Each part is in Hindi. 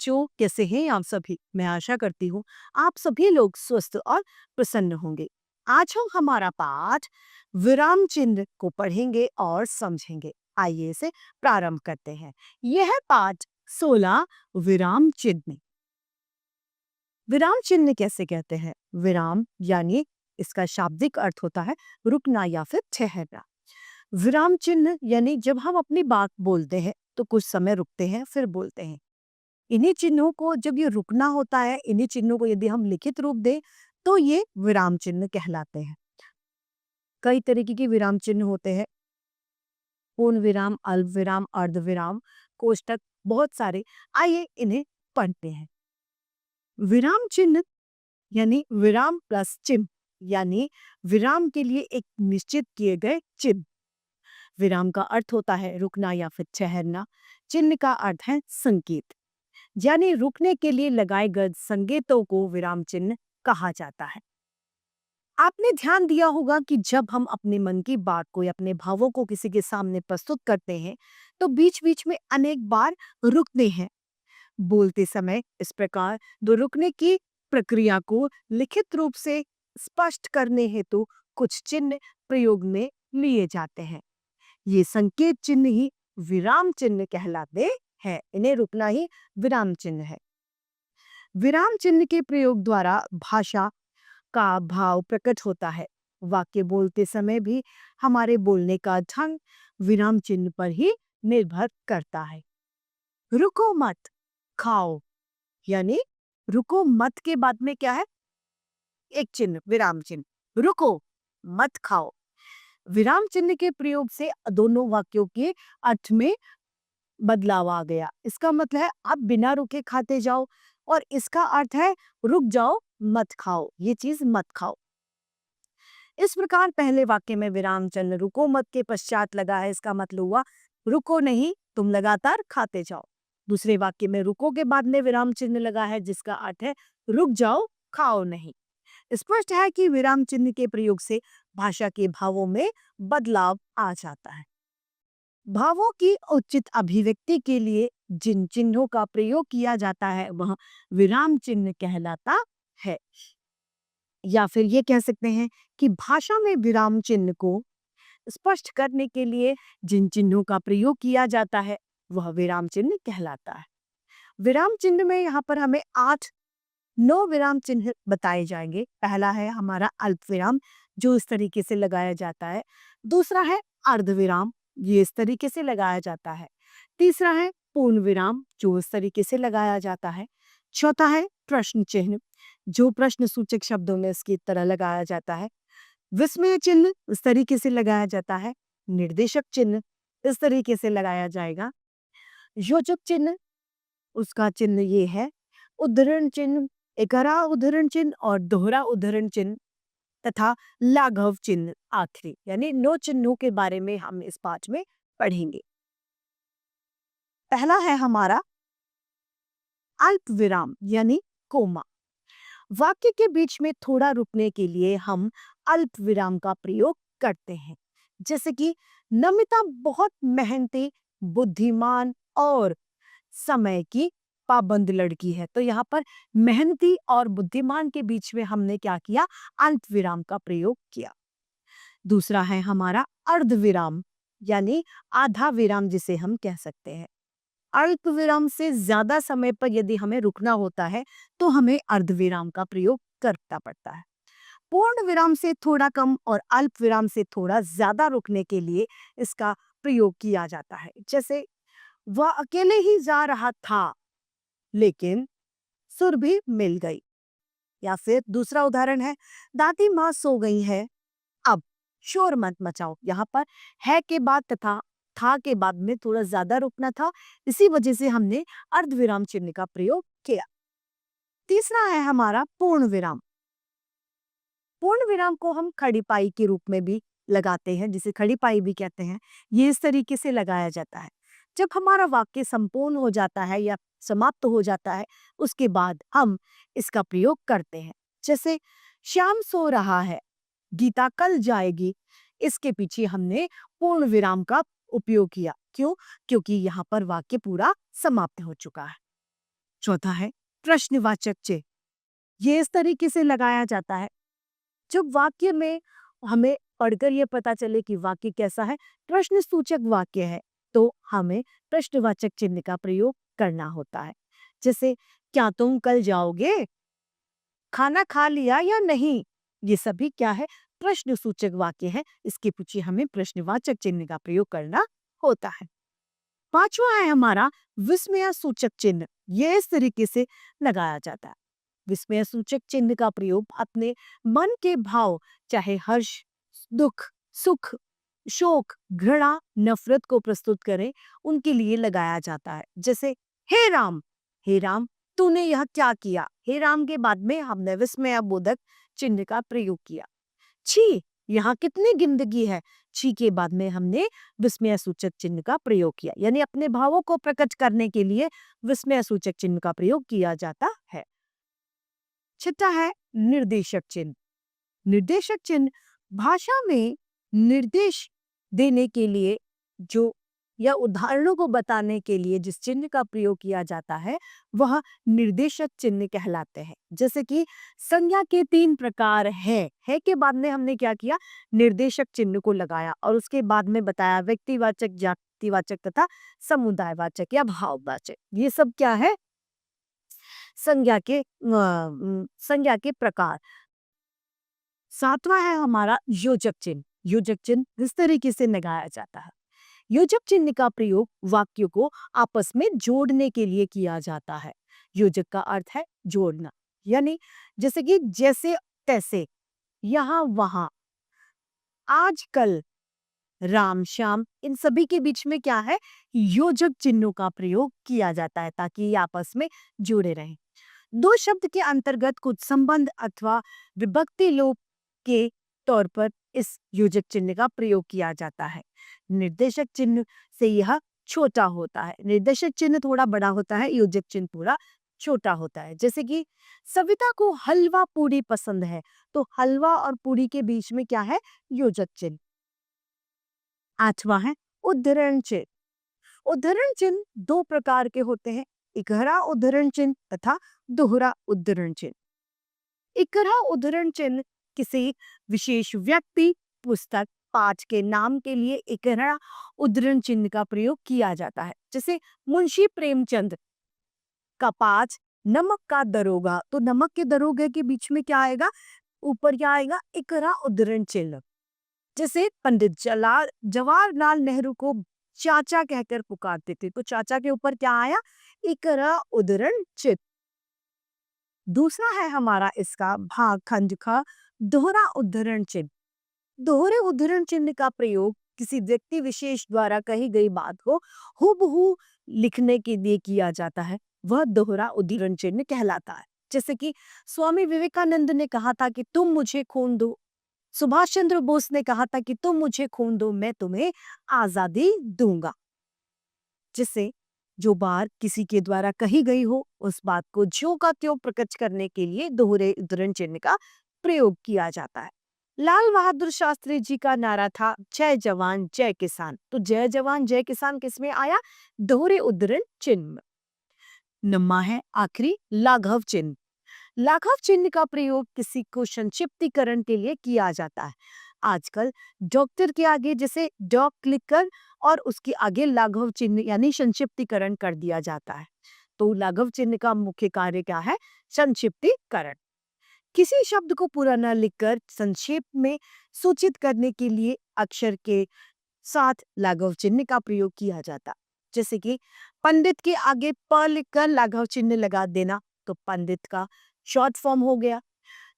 बच्चों, कैसे हैं आप सभी? मैं आशा करती हूँ आप सभी लोग स्वस्थ और प्रसन्न होंगे। आज हम हमारा पाठ विराम चिन्ह को पढ़ेंगे और समझेंगे। आइए इसे प्रारंभ करते हैं। यह है पाठ 16 विराम चिन्ह। विराम चिन्ह कैसे कहते हैं? विराम यानी इसका शाब्दिक अर्थ होता है रुकना या फिर ठहरना। विराम चिन्ह यानी जब हम अपनी बात बोलते हैं तो कुछ समय रुकते हैं फिर बोलते हैं। इन्हीं चिन्हों को जब ये रुकना होता है, इन्हीं चिन्हों को यदि हम लिखित रूप दें तो ये विराम चिन्ह कहलाते हैं। कई तरीके के विराम चिन्ह होते हैं। पूर्ण विराम, अल्प विराम, अर्ध विराम, कोष्टक, बहुत सारे। आइए इन्हें पढ़ते हैं। विराम चिन्ह यानी विराम प्लस चिन्ह, यानी विराम के लिए एक निश्चित किए गए चिन्ह। विराम का अर्थ होता है रुकना या फिर ठहरना। चिन्ह का अर्थ है संकेत, यानी रुकने के लिए लगाए गए संकेतों को विराम चिन्ह कहा जाता है। आपने ध्यान दिया होगा कि जब हम अपने मन की बात को या अपने भावों को किसी के सामने प्रस्तुत करते हैं तो बीच बीच में अनेक बार रुकते हैं। बोलते समय इस प्रकार दो रुकने की प्रक्रिया को लिखित रूप से स्पष्ट करने हेतु कुछ चिन्ह प्रयोग में लिए जाते हैं। ये संकेत चिन्ह ही विराम चिन्ह कहलाते हैं। इन्हें रुकना ही विराम चिन्ह है। विराम चिन्ह के प्रयोग द्वारा भाषा का भाव प्रकट होता है। वाक्य बोलते समय भी हमारे बोलने का ढंग विराम चिन्ह पर ही निर्भर करता है। रुको मत, खाओ, यानी रुको मत के बाद में क्या है? एक चिन्ह, विराम चिन्ह। रुको मत खाओ। विराम चिन्ह के प्रयोग से दोनों वाक्यों के अर्थ में बदलाव आ गया। इसका मतलब है आप बिना रुके खाते जाओ, और इसका अर्थ है रुक जाओ मत खाओ, ये चीज मत खाओ। इस प्रकार पहले वाक्य में विराम चिन्ह रुको मत के पश्चात लगा है, इसका मतलब हुआ रुको नहीं, तुम लगातार खाते जाओ। दूसरे वाक्य में रुको के बाद में विराम चिन्ह लगा है, जिसका अर्थ है रुक जाओ, खाओ नहीं। स्पष्ट है कि विराम चिन्ह के प्रयोग से भाषा के भावों में बदलाव आ जाता है। भावों की उचित अभिव्यक्ति के लिए जिन चिन्हों का प्रयोग किया जाता है वह विराम चिन्ह कहलाता है। या फिर ये कह सकते हैं कि भाषा में विराम चिन्ह को स्पष्ट करने के लिए जिन चिन्हों का प्रयोग किया जाता है वह विराम चिन्ह कहलाता है। विराम चिन्ह में यहाँ पर हमें 8-9 विराम चिन्ह बताए जाएंगे। पहला है हमारा अल्प विराम, जो इस तरीके से लगाया जाता है। दूसरा है अर्ध विराम, ये इस तरीके से लगाया जाता है। तीसरा है पूर्ण विराम, जो इस तरीके से लगाया जाता है। चौथा है प्रश्न चिन्ह, जो प्रश्न सूचक शब्दों में इसकी तरह लगाया जाता है। विस्मय चिन्ह इस तरीके से लगाया जाता है। निर्देशक चिन्ह इस तरीके से लगाया जाएगा। योजक चिन्ह, उसका चिन्ह ये है। उद्धरण चिन्ह, एकरा उद्धरण चिन्ह और दोहरा उद्धरण चिन्ह, तथा लाघव चिन्ह आखिरी, यानी 9 चिन्हों के बारे में हम इस पाठ में पढ़ेंगे। पहला है हमारा अल्प विराम यानी कोमा। वाक्य के बीच में थोड़ा रुकने के लिए हम अल्प विराम का प्रयोग करते हैं। जैसे कि नमिता बहुत मेहनती, बुद्धिमान और समय की पाबंद लड़की है, तो यहाँ पर मेहनती और बुद्धिमान के बीच में हमने क्या किया? अल्प विराम का प्रयोग किया। दूसरा है हमारा अर्ध विराम यानी आधा विराम, जिसे हम कह सकते हैं। अल्प विराम से ज्यादा समय पर यदि हमें रुकना होता है तो हमें अर्ध विराम का प्रयोग करना पड़ता है। पूर्ण विराम से थोड़ा कम और अल्प विराम से थोड़ा ज्यादा रुकने के लिए इसका प्रयोग किया जाता है। जैसे वह अकेले ही जा रहा था लेकिन सुर भी मिल गई। या फिर दूसरा उदाहरण है दादी माँ सो गई है, अब शोर मत मचाओ। यहाँ पर है के बाद तथा था के बाद में थोड़ा ज्यादा रुकना था, इसी वजह से हमने अर्धविराम चिन्ह का प्रयोग किया। तीसरा है हमारा पूर्ण विराम। पूर्ण विराम को हम खड़ी पाई के रूप में भी लगाते हैं, जिसे खड़ी पाई भी कहते हैं। ये इस तरीके से लगाया जाता है। जब हमारा वाक्य संपूर्ण हो जाता है या समाप्त हो जाता है, उसके बाद हम इसका प्रयोग करते हैं। जैसे श्याम सो रहा है, गीता कल जाएगी। इसके पीछे हमने पूर्ण विराम का उपयोग किया। क्यों? क्योंकि यहाँ पर वाक्य पूरा समाप्त हो चुका है। चौथा है प्रश्नवाचक चिन्ह। ये इस तरीके से लगाया जाता है जब वाक्य में हमें पढ़कर ये पता चले कि वाक्य कैसा है, प्रश्न सूचक वाक्य है, तो हमें प्रश्नवाचक चिन्ह का प्रयोग करना होता है। जैसे क्या तुम कल जाओगे? खाना खा लिया या नहीं? ये सभी क्या है? प्रश्न सूचक वाक्य है। इसके पीछे हमें प्रश्नवाचक चिन्ह का प्रयोग करना होता है। पांचवा है हमारा विस्मय सूचक चिन्ह। ये इस तरीके से लगाया जाता है। विस्मय सूचक चिन्ह का प्रयोग अपने मन के भाव, चाहे हर्ष, दुख, सुख, शोक, घृणा, नफरत को प्रस्तुत करें, उनके लिए लगाया जाता है। जैसे हे राम तूने यह क्या किया? हे राम के बाद में हमने विस्मय बोधक चिन्ह का प्रयोग किया। छी, यहाँ कितनी गंदगी है? छी के बाद में हमने विस्मय सूचक चिन्ह का प्रयोग किया, यानी अपने भावों को प्रकट करने के लिए विस्मय सूचक चिन्ह का प्रयोग किया जाता है। छठा है निर्देशक चिन्ह। निर्देशक चिन्ह भाषा में निर्देश देने के लिए जो या उदाहरणों को बताने के लिए जिस चिन्ह का प्रयोग किया जाता है वह निर्देशक चिन्ह कहलाते हैं। जैसे कि संज्ञा के 3 प्रकार है के बाद में हमने क्या किया? निर्देशक चिन्ह को लगाया और उसके बाद में बताया व्यक्तिवाचक, जातिवाचक तथा समुदायवाचक या भाववाचक। ये सब क्या है? संज्ञा के प्रकार। सातवां है हमारा योजक चिन्ह। योजक चिन्ह इस तरीके से लगाया जाता है। योजक चिन्ह का प्रयोग वाक्यों को आपस में जोड़ने के लिए किया जाता है। योजक का अर्थ है जोड़ना, यानी जैसे कि जैसे तैसे, यहाँ वहां, आज कल, राम श्याम, इन सभी के बीच में क्या है? योजक चिन्हों का प्रयोग किया जाता है ताकि ये आपस में जुड़े रहें। दो शब्द के अंतर्गत कुछ संबंध अथवा विभक्ति लोप के तौर पर इस योजक चिन्ह का प्रयोग किया जाता है। निर्देशक चिन्ह से यह छोटा होता है। निर्देशक चिन्ह थोड़ा बड़ा होता है, योजक चिन्ह थोड़ा छोटा होता है। जैसे कि सविता को हलवा पूरी पसंद है, तो हलवा और पूरी के बीच में क्या है? योजक चिन्ह। आठवां है उद्धरण चिन्ह। उद्धरण चिन्ह 2 प्रकार के होते हैं, इकहरा उद्धरण चिन्ह तथा दोहरा उद्धरण चिन्ह। इकहरा उद्धरण चिन्ह किसी विशेष व्यक्ति, पुस्तक, पाठ के नाम के लिए इकहरा उद्धरण चिन्ह का प्रयोग किया जाता है। जैसे मुंशी प्रेमचंद का पाठ नमक का दरोगा, तो नमक के दरोगे के बीच में क्या आएगा? ऊपर क्या आएगा? इकहरा उद्धरण चिन्ह। जैसे पंडित जवाहरलाल नेहरू को चाचा कहकर पुकारते थे, तो चाचा के ऊपर क्या आया? इकहरा उद्धरण चिन्ह। दूसरा है हमारा इसका भाग खंड का दोहरा उद्धरण चिन्ह। दोहरे उद्धरण चिन्ह का प्रयोग किसी व्यक्ति विशेष द्वारा कही गई बात को हूबहू लिखने के लिए किया जाता है, वह दोहरा उद्धरण चिन्ह कहलाता है। जैसे कि स्वामी विवेकानंद ने कहा था कि तुम मुझे खून दो, सुभाष चंद्र बोस ने कहा था कि तुम मुझे खून दो, मैं तुम्हें आजादी दूंगा। जिससे जो बात किसी के द्वारा कही गई हो उस बात को ज्यों का त्यों प्रकट करने के लिए दोहरे उद्धरण चिन्ह का प्रयोग किया जाता है। लाल बहादुर शास्त्री जी का नारा था जय जवान जय किसान, तो जय जवान जय किसान किसमें आया? दोहरे उद्धरण चिन्ह में। नम्मा है आखिरी लाघव चिन्ह। लाघव चिन्ह का प्रयोग किसी को संक्षिप्तीकरण के लिए किया जाता है। आजकल डॉक्टर के आगे जैसे डॉक लिखकर और उसके आगे लाघव चिन्ह यानी संक्षिप्तीकरण कर दिया जाता है। तो लाघव चिन्ह का मुख्य कार्य क्या है? संक्षिप्तीकरण। किसी शब्द को पूरा न लिखकर संक्षेप में सूचित करने के लिए अक्षर के साथ लाघव चिन्ह का प्रयोग किया जाता। जैसे कि पंडित के आगे प लिखकर लाघव चिन्ह लगा देना, तो पंडित का शॉर्ट फॉर्म हो गया।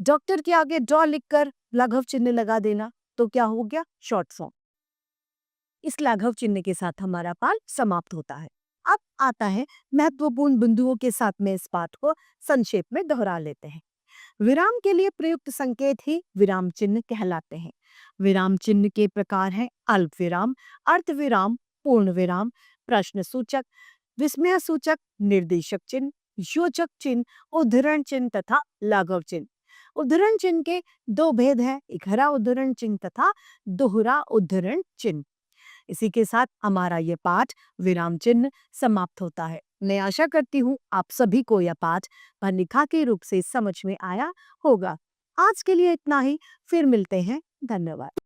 डॉक्टर के आगे डॉ लिखकर लाघव चिन्ह लगा देना, तो क्या हो गया? Short form. इस लाघव चिन्ह के साथ हमारा पाठ समाप्त होता है। अब आता है महत्वपूर्ण बिंदुओं के साथ में इस पाठ को संक्षेप में दोहरा लेते हैं। विराम के लिए प्रयुक्त संकेत ही विराम चिन्ह कहलाते हैं। विराम चिन्ह के प्रकार हैं अल्प विराम, अर्ध विराम, पूर्ण विराम, प्रश्न सूचक, विस्मय सूचक, निर्देशक चिन्ह, योजक चिन्ह, उद्धरण चिन्ह तथा लाघव चिन्ह। उद्धरण चिन्ह के 2 भेद हैं, इकहरा उद्धरण चिन्ह तथा दोहरा उद्धरण चिन्ह। इसी के साथ हमारा ये पाठ विराम चिन्ह समाप्त होता है। मैं आशा करती हूँ आप सभी को यह पाठ भनिका के रूप से समझ में आया होगा। आज के लिए इतना ही, फिर मिलते हैं। धन्यवाद।